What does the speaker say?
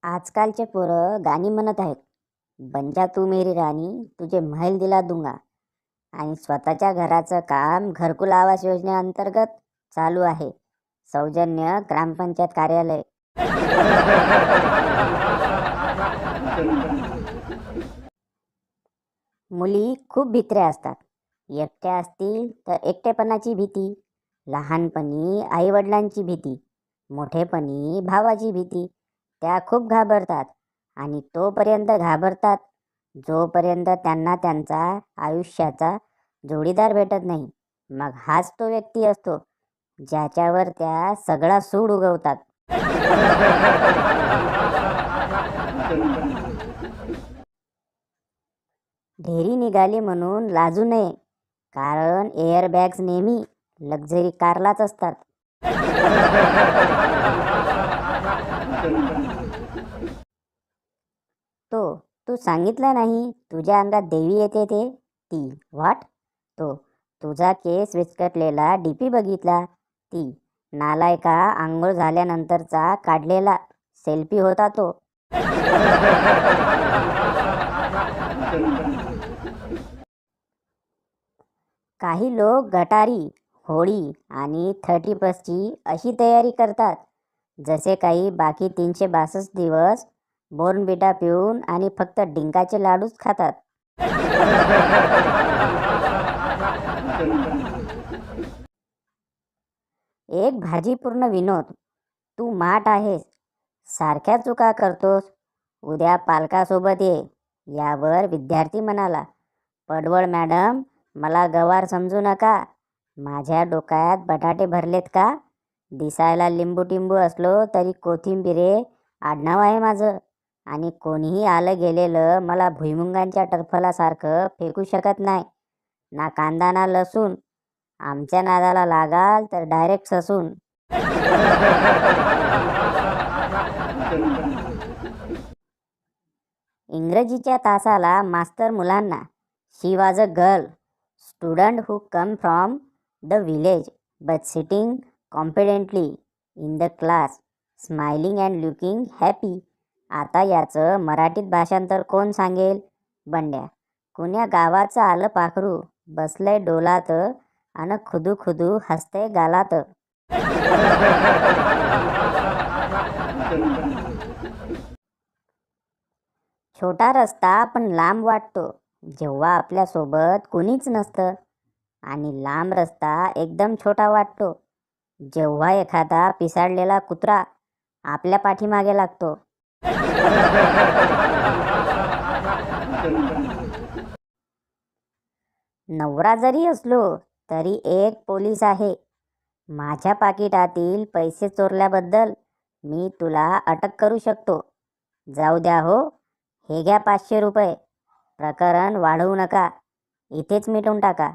आजकालचे पोरं गाणी म्हणत आहेत. बन जा तू मेरी राणी, तुझे महल दिला दूंगा. आणि स्वतःच्या घराचं काम घरकुल आवास योजनेअंतर्गत चालू आहे. सौजन्य ग्रामपंचायत कार्यालय. मुली खूप भित्र्या असतात. एकट्या असतील तर एकटेपणाची भीती, लहानपणी आईवडिलांची भीती, मोठेपणी भावाची भीती. त्या खूप घाबरतात आणि तोपर्यंत घाबरतात जोपर्यंत त्यांना त्यांचा आयुष्याचा जोडीदार भेटत नाही. मग हाच तो व्यक्ती असतो ज्याच्यावर त्या सगळा सूड उगवतात. ढेरी निघाली म्हणून लाजू नये, कारण एअरबॅग्स नेहमी लक्झरी कारलाच असतात. तो तू सांगितलं नाही तुझ्या अंगात देवी येते ते, ती व्हॉट? तो तुझा केस विस्कटलेला डीपी बघितला, ती नालायका आंघोळ झाल्यानंतरचा काढलेला सेल्फी होता तो. काही लोक गटारी, होळी आणि 31ची अशी तयारी करतात जसे काही बाकी 362 दिवस बोर्नविटा पिऊन आणि फक्त डिंकाचे लाडूच खातात. एक भाजीपूर्ण विनोद. तू माठ आहेस, सारख्या चुका करतोस, उद्या पालकासोबत ये. यावर विद्यार्थी म्हणाला, पडवळ मॅडम, मला गवार समजू नका. माझ्या डोक्यात बटाटे भरलेत का? दिसायला लिंबू टिंबू असलो तरी कोथिंबिरे आडनाव आहे माझं. आणि कोणीही आलं गेलेलं मला भुईमुंगांच्या टरफलासारखं फेकू शकत नाही. ना कांदा ना लसूण. आमच्या नादाला लागाल तर डायरेक्ट ससून. इंग्रजीच्या तासाला मास्तर मुलांना, she was a girl, student who come from the village but sitting confidently in the class, smiling and looking happy. आता याचं मराठीत भाषांतर कोण सांगेल? बंड्या. कुण्या गावाचं आलं पाखरू, बसलंय डोलात अन खुदू खुदू हसतंय गालात. छोटा रस्ता पण लांब वाटतो जेव्हा आपल्यासोबत कोणीच नसतं, आणि लांब रस्ता एकदम छोटा वाटतो जेव्हा एखादा पिसाळलेला कुत्रा आपल्या पाठीमागे लागतो. नवरा जरी असलो तरी एक पोलीस आहे. माझ्या पाकिटातील पैसे चोरल्याबद्दल मी तुला अटक करू शकतो. जाऊ द्या हो, हे घ्या 500 रुपये. प्रकरण वाढवू नका, इथेच मिटवून टाका.